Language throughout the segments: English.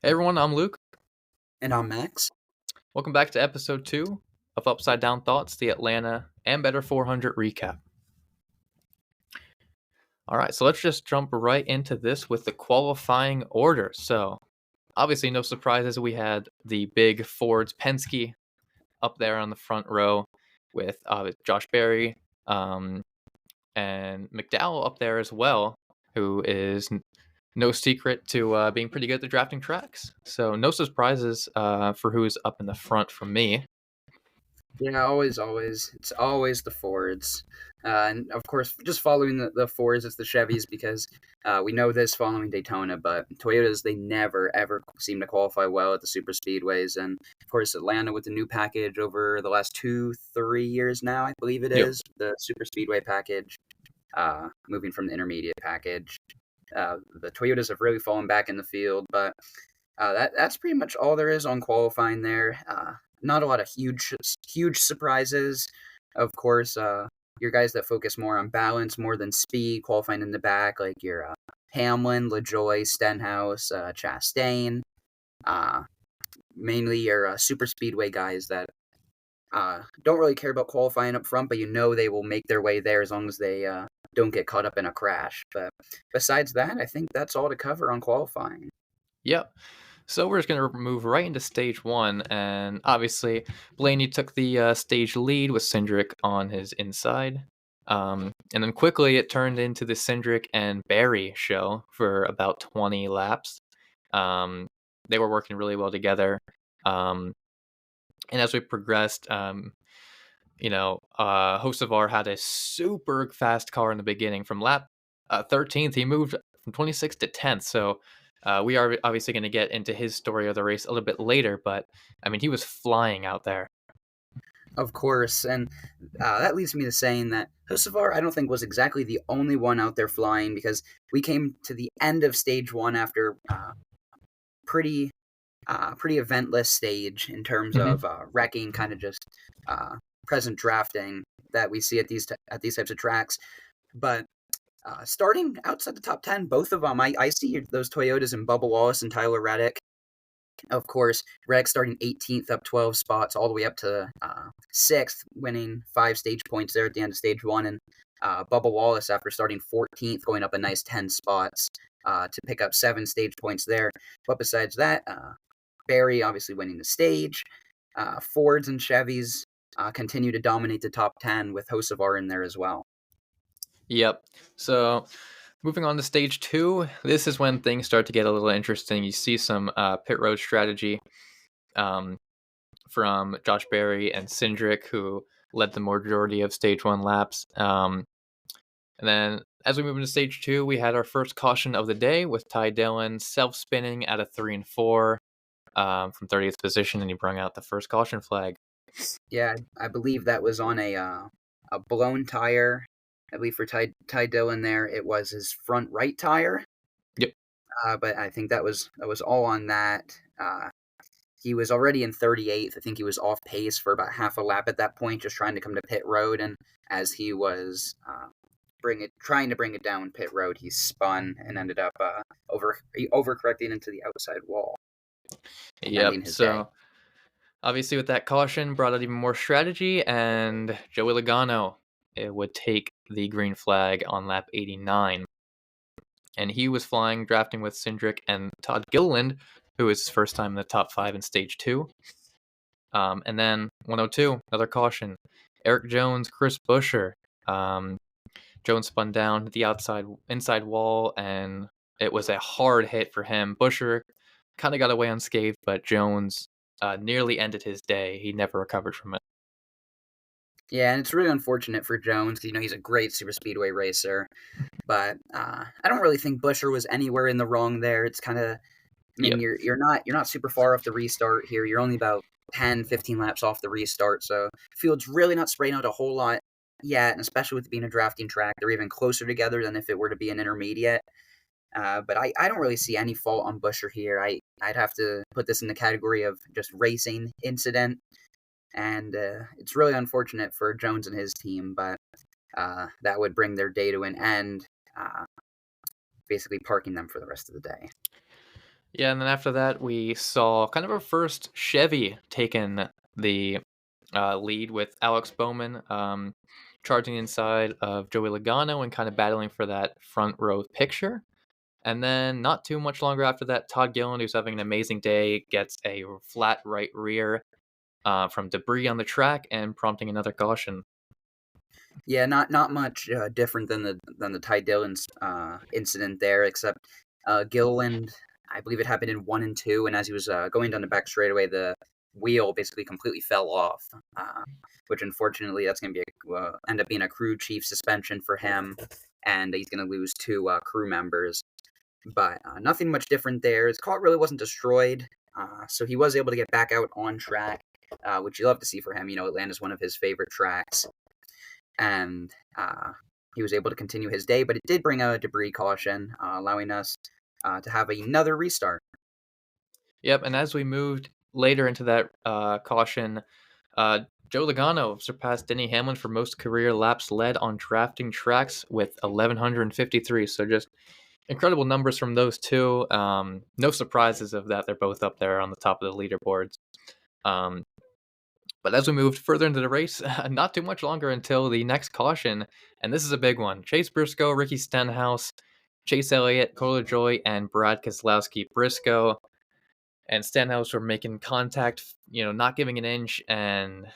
Hey everyone, I'm Luke. And I'm Max. Welcome back to episode 2 of Upside Down Thoughts, the Atlanta Ambetter 400 recap. All right, so let's just jump right into this with the qualifying order. So, obviously, no surprises. We had the big Fords Penske up there on the front row with Josh Berry and McDowell up there as well, who is no secret to being pretty good at the drafting tracks. So, no surprises for who's up in the front from me. Yeah, always. It's always the Fords. And of course, just following the Fords, it's the Chevys because we know this following Daytona, but Toyotas, they never, ever seem to qualify well at the super speedways. And of course, Atlanta with the new package over the last 2, 3 years now, I believe it Yep. is, the super speedway package, moving from the intermediate package. The Toyotas have really fallen back in the field, but that's pretty much all there is on qualifying there. Not a lot of huge surprises. Of course, your guys that focus more on balance more than speed, qualifying in the back, like your Hamlin, LaJoy, Stenhouse, Chastain. Uh, Mainly your super speedway guys that don't really care about qualifying up front, but you know they will make their way there as long as they don't get caught up in a crash. But besides that, I think that's all to cover on qualifying. Yep. So we're just going to move right into stage one. And obviously, Blaney took the stage lead with Cindric on his inside. And then quickly it turned into the Cindric and Barry show for about 20 laps. Um, they were working really well together. Um, and as we progressed, Hocevar had a super fast car in the beginning. From lap 13th, he moved from 26th to 10th. So we are obviously going to get into his story of the race a little bit later. But I mean, he was flying out there. Of course, and that leads me to saying that Hocevar, I don't think, was exactly the only one out there flying because we came to the end of stage one after pretty pretty eventless stage in terms Hmm. of wrecking, kind of just uh, present drafting that we see at at these types of tracks. But starting outside the top 10, both of them, I see those Toyotas and Bubba Wallace and Tyler Reddick. Of course, Reddick starting 18th, up 12 spots, all the way up to 6th, winning 5 stage points there at the end of stage one. And Bubba Wallace, after starting 14th, going up a nice 10 spots to pick up 7 stage points there. But besides that, Barry obviously winning the stage. Fords and Chevys continue to dominate the top 10 with Hocevar in there as well. Yep. So moving on to stage two, this is when things start to get a little interesting. You see some pit road strategy um, from Josh Berry and Cindric, who led the majority of stage one laps. And then as we move into stage two, we had our first caution of the day with Ty Dillon self-spinning at a 3 and 4 from 30th position, and he brought out the first caution flag. Yeah, I believe that was on a blown tire. I believe for Ty Dillon there, it was his front right tire. Yep. But I think that was all on that. He was already in 38th. I think he was off pace for about half a lap at that point, just trying to come to pit road. And as he was trying to bring it down pit road, he spun and ended up overcorrecting into the outside wall, ending Yep. his day. So obviously, with that caution, brought out even more strategy, and Joey Logano would take the green flag on lap 89. And he was flying, drafting with Cindric and Todd Gilliland, who is his first time in the top 5 in stage 2. And then 102, another caution. Eric Jones, Chris Buescher. Um, Jones spun down the inside wall, and it was a hard hit for him. Buescher kind of got away unscathed, but Jones nearly ended his day. He never recovered from it. Yeah, and it's really unfortunate for Jones because he's a great super speedway racer, but I don't really think Busher was anywhere in the wrong there. It's kind of, I mean, Yep. you're not super far off the restart here. You're only about 10, 15 laps off the restart, so field's really not spraying out a whole lot yet, and especially with it being a drafting track, they're even closer together than if it were to be an intermediate. But I don't really see any fault on Busher here. I'd have to put this in the category of just racing incident, and it's really unfortunate for Jones and his team, but that would bring their day to an end, basically parking them for the rest of the day. Yeah, and then after that, we saw kind of our first Chevy taking the lead with Alex Bowman charging inside of Joey Logano and kind of battling for that front row picture. And then not too much longer after that, Todd Gillen, who's having an amazing day, gets a flat right rear from debris on the track and prompting another caution. Yeah, not much different than the Ty Dillon's incident there, except Gilliland. I believe it happened in 1 and 2, and as he was going down the back straightaway, the wheel basically completely fell off, which unfortunately that's going to be end up being a crew chief suspension for him, and he's going to lose two crew members. But nothing much different there. His car really wasn't destroyed, so he was able to get back out on track, which you love to see for him. You know, Atlanta's one of his favorite tracks, and he was able to continue his day. But it did bring a debris caution, allowing us to have another restart. Yep, and as we moved later into that caution, uh, Joe Logano surpassed Denny Hamlin for most career laps led on drafting tracks with 1,153. So just incredible numbers from those two. No surprises of that; they're both up there on the top of the leaderboards. Um, but as we moved further into the race, not too much longer until the next caution, and this is a big one: Chase Briscoe, Ricky Stenhouse, Chase Elliott, Cole Joy, and Brad Keselowski. Briscoe and Stenhouse were making contact, not giving an inch, and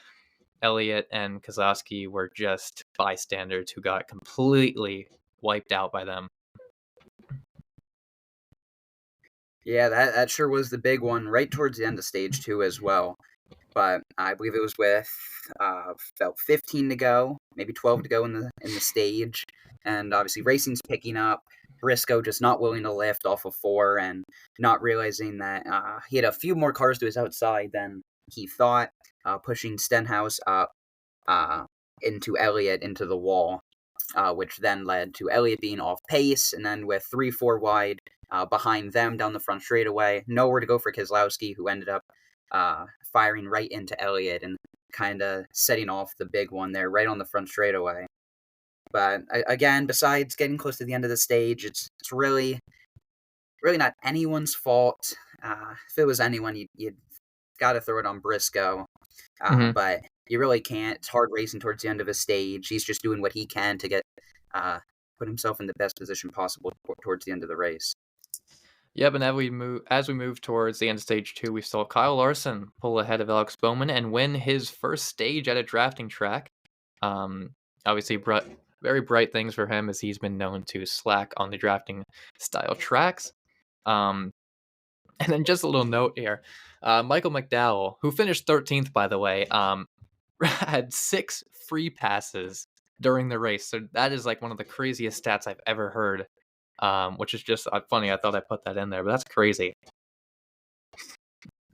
Elliott and Keselowski were just bystanders who got completely wiped out by them. Yeah, that sure was the big one right towards the end of stage two as well. But I believe it was with about 15 to go, maybe 12 to go in the stage, and obviously racing's picking up. Briscoe just not willing to lift off of four and not realizing that he had a few more cars to his outside than he thought, pushing Stenhouse up uh, into Elliott into the wall, which then led to Elliott being off pace, and then with 3, 4 wide behind them down the front straightaway, nowhere to go for Keselowski, who ended up firing right into Elliott and kind of setting off the big one there right on the front straightaway. But again, besides getting close to the end of the stage, it's really not anyone's fault. If it was anyone, you'd got to throw it on Briscoe. Hmm. But you really can't. It's hard racing towards the end of a stage. He's just doing what he can to get uh, put himself in the best position possible towards the end of the race. Yep, and as we move towards the end of stage two, we saw Kyle Larson pull ahead of Alex Bowman and win his first stage at a drafting track. Um, obviously, very bright things for him as he's been known to slack on the drafting style tracks. Um, and then just a little note here: Michael McDowell, who finished 13th, by the way, had 6 free passes during the race. So that is like one of the craziest stats I've ever heard. Which is just funny. I thought I put that in there, but that's crazy.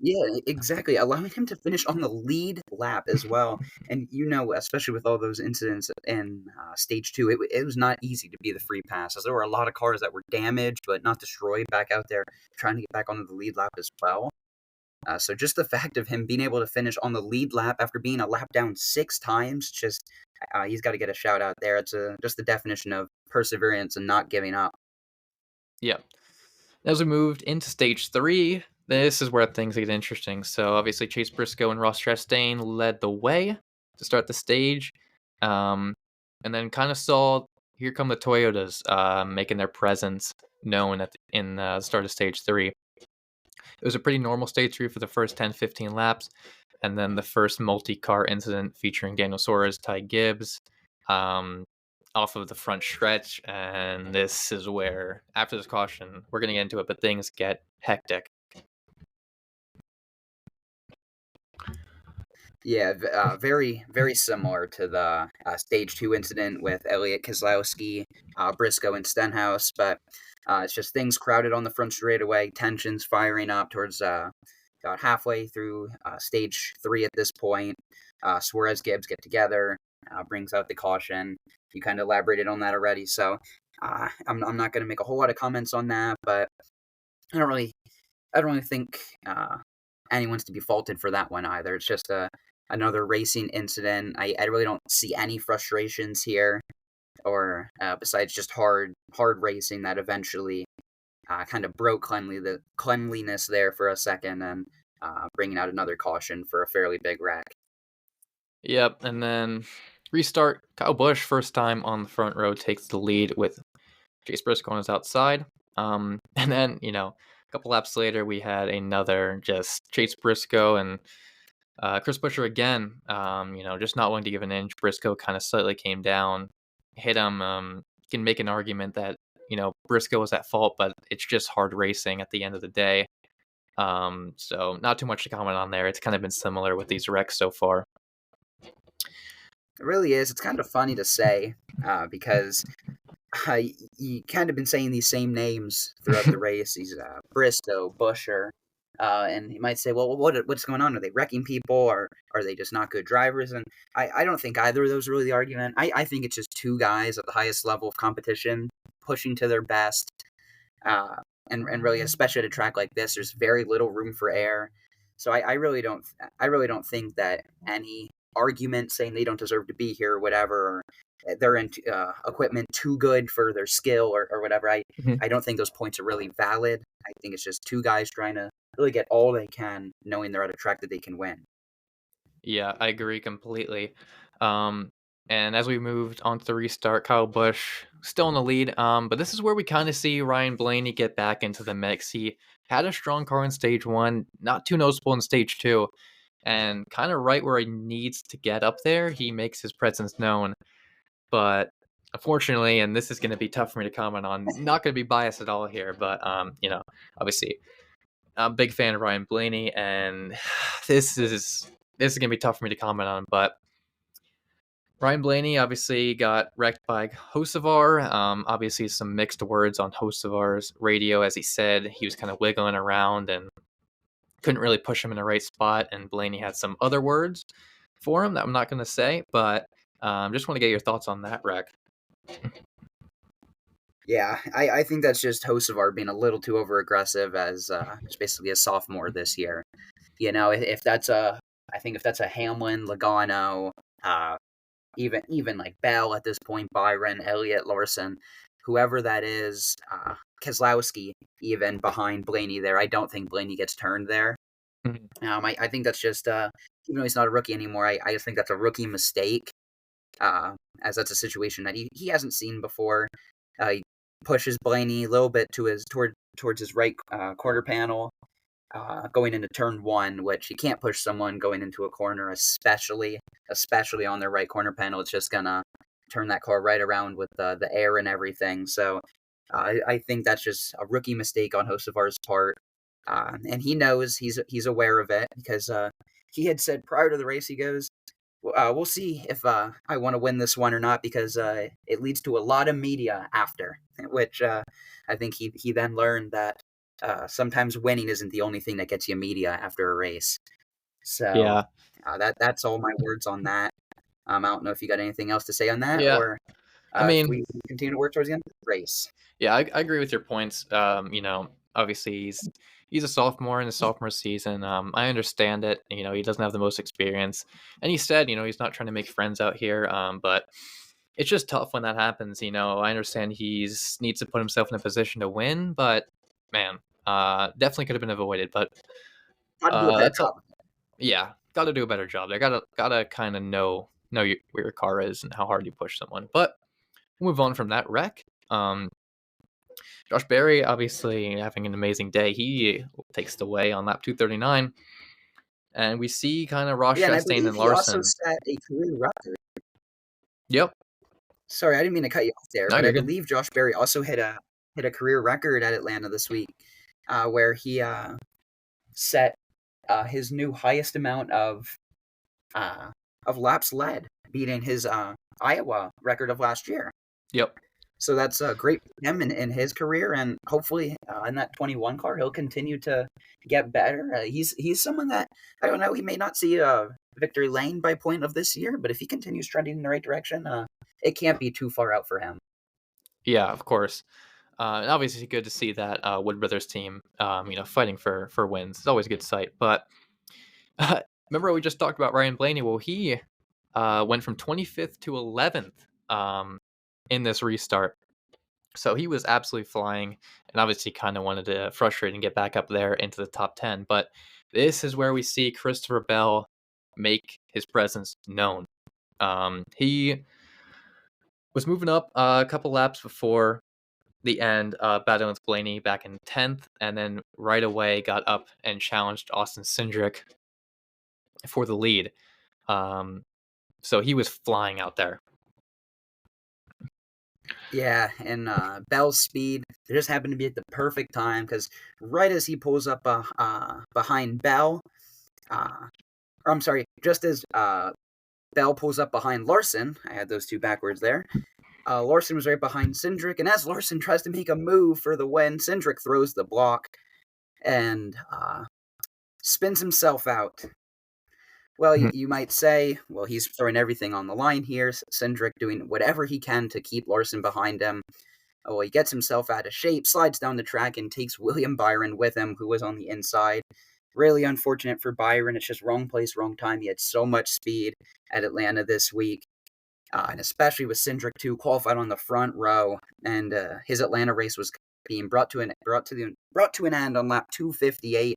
Yeah, exactly. Allowing him to finish on the lead lap as well. And especially with all those incidents in stage two, it was not easy to be the free passes. There were a lot of cars that were damaged but not destroyed back out there trying to get back onto the lead lap as well. So just the fact of him being able to finish on the lead lap after being a lap down 6 times, just he's got to get a shout out there. It's just the definition of perseverance and not giving up. Yeah. As we moved into stage three, this is where things get interesting. So obviously, Chase Briscoe and Ross Chastain led the way to start the stage, um, and then kind of saw here come the Toyotas making their presence known in the start of stage three. It was a pretty normal stage three for the first 10, 15 laps. And then the first multi-car incident featuring Daniel Suarez, Ty Gibbs, um, off of the front stretch. And this is where, after this caution, we're going to get into it, but things get hectic. Yeah, very, very similar to the stage two incident with Elliott Keselowski, Briscoe, and Stenhouse, but it's just things crowded on the front straightaway, tensions firing up towards about halfway through stage three at this point. Suarez Gibbs get together, brings out the caution. You kind of elaborated on that already, so I'm not going to make a whole lot of comments on that, but I don't really I don't really think anyone's to be faulted for that one either. It's just another racing incident. I really don't see any frustrations here, or besides just hard racing that eventually kind of broke cleanliness there for a second and bringing out another caution for a fairly big wreck. Yep, and then restart. Kyle Busch, first time on the front row, takes the lead with Chase Briscoe on his outside. And then, a couple laps later, we had another just Chase Briscoe and Chris Buescher again. Just not willing to give an inch. Briscoe kind of slightly came down, hit him. Can make an argument that Briscoe was at fault, but it's just hard racing at the end of the day. So not too much to comment on there. It's kind of been similar with these wrecks so far. It really is. It's kind of funny to say because you kind of been saying these same names throughout the race. These Bristow, Busher, and you might say, "Well, what's going on? Are they wrecking people, or are they just not good drivers?" And I don't think either of those are really the argument. I think it's just two guys at the highest level of competition pushing to their best, uh, and really, especially at a track like this, there's very little room for error. So I really don't think that any argument saying they don't deserve to be here or whatever, or their equipment too good for their skill or whatever. Mhm. I don't think those points are really valid. I think it's just two guys trying to really get all they can, knowing they're at a track that they can win. Yeah, I agree completely. Um, and as we moved on to the restart, Kyle Busch still in the lead. But this is where we kind of see Ryan Blaney get back into the mix. He had a strong car in stage one, not too noticeable in stage two, and kind of right where he needs to get up there, he makes his presence known. But unfortunately, and this is going to be tough for me to comment on, not going to be biased at all here, but obviously I'm a big fan of Ryan Blaney, and this is gonna be tough for me to comment on. But Ryan Blaney obviously got wrecked by Hocevar. Obviously, some mixed words on Hocevar's radio, as he said he was kind of wiggling around and couldn't really push him in the right spot. And Blaney had some other words for him that I'm not going to say, but just want to get your thoughts on that wreck. Yeah, I think that's just Hocevar being a little too over aggressive as just basically a sophomore this year. If that's I think if that's a Hamlin, Logano, uh, even like Bell at this point, Byron, Elliott, Larson, whoever that is, Keselowski, even behind Blaney there. I don't think Blaney gets turned there. Mhm. I think that's just even though he's not a rookie anymore, I just think that's a rookie mistake. As that's a situation that he hasn't seen before. He pushes Blaney a little bit towards his right quarter panel, going into turn one, which you can't push someone going into a corner, especially on their right corner panel. It's just gonna turn that car right around with the air and everything. So I think that's just a rookie mistake on Hocevar's part, and he knows he's aware of it because he had said prior to the race, he goes, we'll see if I want to win this one or not because it leads to a lot of media after, which I think he then learned that sometimes winning isn't the only thing that gets you media after a race. So Yeah, that's all my words on that. I don't know if you got anything else to say on that, yeah. or I if mean, we continue to work towards the end of the race. yeah, I agree with your points. Obviously he's a sophomore in the sophomore season. I understand it. He doesn't have the most experience, and he said, he's not trying to make friends out here. But it's just tough when that happens. I understand he's needs to put himself in a position to win, but man, definitely could have been avoided. But Got to do a better that's all. job. Yeah, got to do a better job. They gotta kind of know where your car is and how hard you push someone. But we'll move on from that wreck. Josh Berry, obviously having an amazing day. He takes the way on lap 239. And we see kind of Ross Yeah, and I Chastain believe and he also Larson. set a career record. Yep. Sorry, I didn't mean to cut you off there, No, but I you're good. believe Josh Berry also hit a career record at Atlanta this week, where he set his new highest amount uh, of laps led, beating his Iowa record of last year. Yep. So that's great for him in his career, and hopefully in that 21 car, he'll continue to get better. He's someone that I don't know. He may not see a victory lane by point of this year, but if he continues trending in the right direction, it can't be too far out for him. Yeah, of course. And obviously good to see that Wood Brothers team, fighting for wins. It's always a good sight. But remember we just talked about Ryan Blaney? Well, he went from 25th to 11th in this restart. So he was absolutely flying, and obviously kind of wanted to frustrate and get back up there into the top 10. But this is where we see Christopher Bell make his presence known. He was moving up a couple laps before the end, battling with Blaney back in 10th, and then right away got up and challenged Austin Cindric for the lead. Um, so he was flying out there. Yeah, and Bell's speed just happened to be at the perfect time because right as he pulls up behind Bell, or I'm sorry, just as Bell pulls up behind Larson, I had those two backwards there. Larson was right behind Cindric, and as Larson tries to make a move for the win, Cindric throws the block and spins himself out. Well, Mhm. you might say, well, he's throwing everything on the line here. Cindric doing whatever he can to keep Larson behind him. Oh, he gets himself out of shape, slides down the track, and takes William Byron with him, who was on the inside. Really unfortunate for Byron. It's just wrong place, wrong time. He had so much speed at Atlanta this week, and especially with Cindric too, qualified on the front row, and his Atlanta race was being brought to an end on lap 258,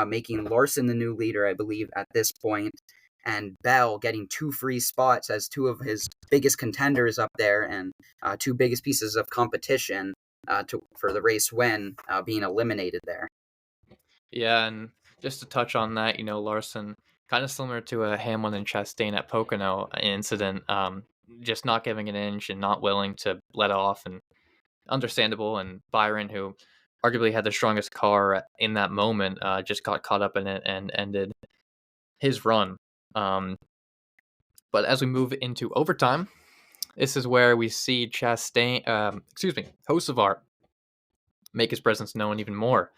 making Larson the new leader, I believe, at this point, and Bell getting two free spots as two of his biggest contenders up there and two biggest pieces of competition for the race win being eliminated there. Yeah, and just to touch on that, Larson, kind of similar to a Hamlin and Chastain at Pocono incident, just not giving an inch and not willing to let off, and understandable. And Byron, who arguably had the strongest car in that moment, just got caught up in it and ended his run. Um, but as we move into overtime, this is where we see Hocevar make his presence known even more.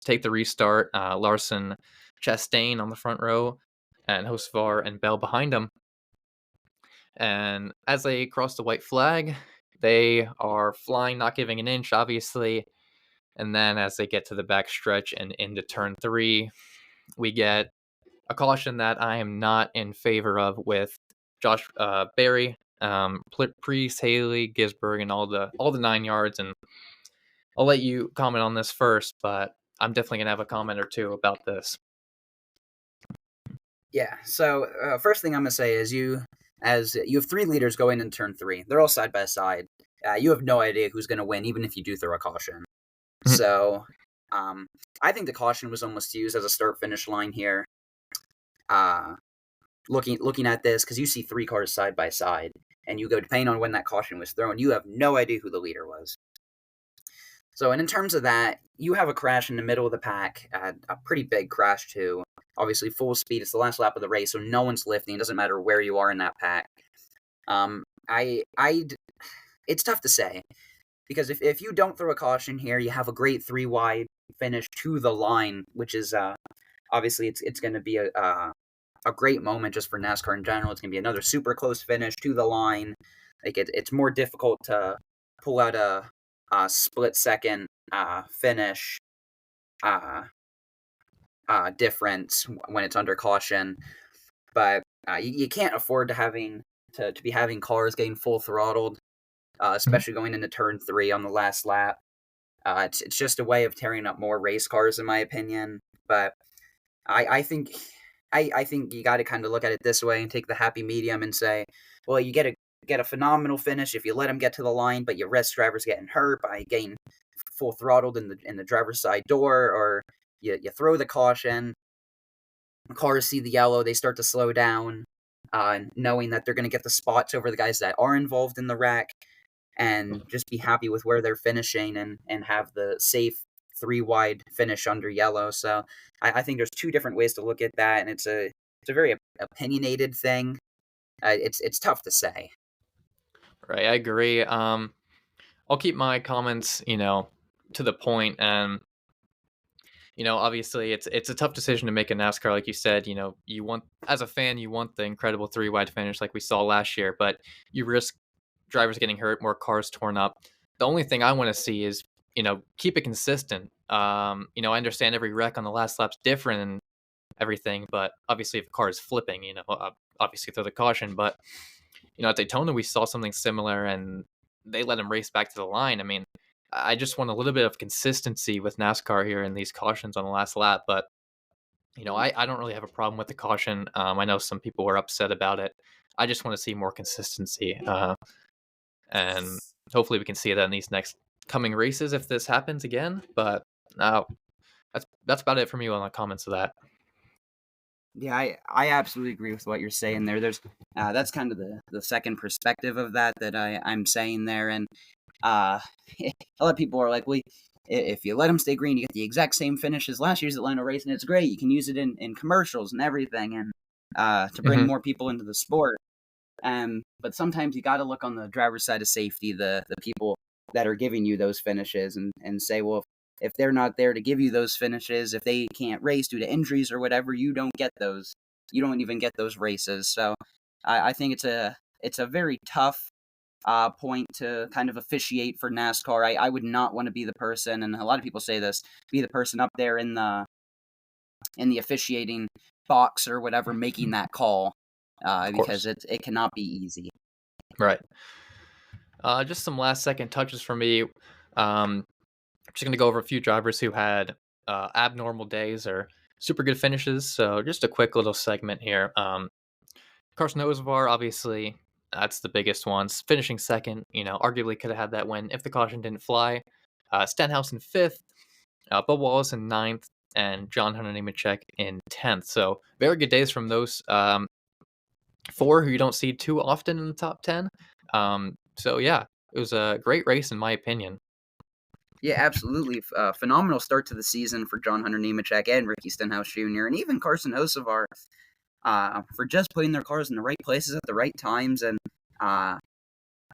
Take the restart, Larson, Chastain on the front row, and Hocevar and Bell behind him. And as they cross the white flag, they are flying, not giving an inch, obviously. And then as they get to the back stretch and into turn three, we get a caution that I am not in favor of with Josh Berry, Priest, Haley, Gisberg, and all the 9 yards. And I'll let you comment on this first, but I'm definitely gonna have a comment or two about this. Yeah. So first thing I'm gonna say is you have three leaders going in turn three. They're all side by side. You have no idea who's gonna win, even if you do throw a caution. Mhm. So um, I think the caution was almost used as a start finish line here. Uh, looking at this because you see three cars side by side, and you go depending on when that caution was thrown, you have no idea who the leader was. So, and in terms of that, you have a crash in the middle of the pack, a pretty big crash too. Obviously, full speed. It's the last lap of the race, so no one's lifting. It doesn't matter where you are in that pack. Um, it's tough to say because if you don't throw a caution here, you have a great three wide finish to the line, which is obviously it's going to be a great moment just for NASCAR in general. It's going to be another super close finish to the line. Like it's more difficult to pull out a split second finish uh, difference when it's under caution. But you can't afford to be having cars getting full throttled, especially going into turn three on the last lap. It's just a way of tearing up more race cars, in my opinion. But I think I think you got to kind of look at it this way and take the happy medium and say, well, you get a phenomenal finish if you let them get to the line, but you risk drivers getting hurt by getting full throttled in the driver's side door, or you throw the caution. Cars see the yellow, they start to slow down, knowing that they're going to get the spots over the guys that are involved in the wreck, and just be happy with where they're finishing and have the safe three wide finish under yellow. So I think there's two different ways to look at that, and it's a very opinionated thing. It's tough to say. Right, I agree. I'll keep my comments, to the point, and obviously it's a tough decision to make in NASCAR, like you said. You want, as a fan, you want the incredible three wide finish like we saw last year, but you risk drivers getting hurt, more cars torn up. The only thing I want to see is keep it consistent. I understand every wreck on the last lap's different and everything, but obviously if a car is flipping, obviously throw the caution. But at Daytona we saw something similar, and they let him race back to the line. I mean, I just want a little bit of consistency with NASCAR here in these cautions on the last lap. But I don't really have a problem with the caution. I know some people were upset about it. I just want to see more consistency, and hopefully we can see that in these next coming races if this happens again. But uh, that's about it for me on the comments of that. Yeah, I absolutely agree with what you're saying there. There's that's kind of the second perspective of that I'm saying there, and uh, a lot of people are like, well, if you let them stay green, you get the exact same finish as last year's Atlanta race, and it's great. You can use it in commercials and everything, and to bring Hmm. more people into the sport. But sometimes you got to look on the driver's side of safety, the people that are giving you those finishes, and say, well, if they're not there to give you those finishes, if they can't race due to injuries or whatever, you don't get those. You don't even get those races. So I think it's a very tough point to kind of officiate for NASCAR. I would not want to be the person, and a lot of people say this, be the person up there in the officiating box or whatever, making that call, Of because course. it cannot be easy. Right. Just some last second touches for me. Just going to go over a few drivers who had abnormal days or super good finishes. So just a quick little segment here. Carson Ozavar, obviously, that's the biggest one. Finishing second, arguably could have had that win if the caution didn't fly. Stenhouse in fifth, Bubba Wallace in ninth, and John Hunter Nemechek in 10th. So very good days from those four who you don't see too often in the top 10. So yeah, it was a great race in my opinion. Yeah, absolutely. Phenomenal start to the season for John Hunter Nemechek and Ricky Stenhouse Jr. and even Carson Hocevar, for just putting their cars in the right places at the right times, and uh,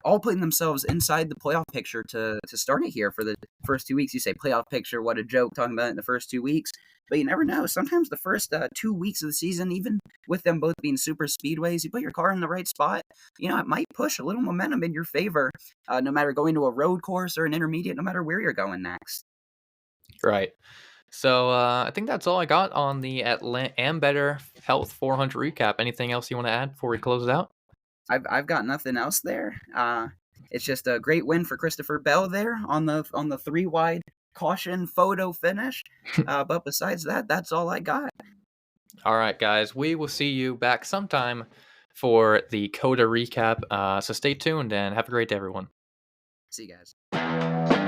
all putting themselves inside the playoff picture to start it here for the first 2 weeks. You say playoff picture, what a joke talking about it in the first 2 weeks. But you never know. Sometimes the first 2 weeks of the season, even with them both being super speedways, you put your car in the right spot, it might push a little momentum in your favor, no matter going to a road course or an intermediate, no matter where you're going next. Right. So I think that's all I got on the Ambetter Health 400 recap. Anything else you want to add before we close it out? I've got nothing else there. It's just a great win for Christopher Bell there on the three wide caution photo finish. But besides that, that's all I got. All right, guys. We will see you back sometime for the Coda recap. So stay tuned and have a great day, everyone. See you guys.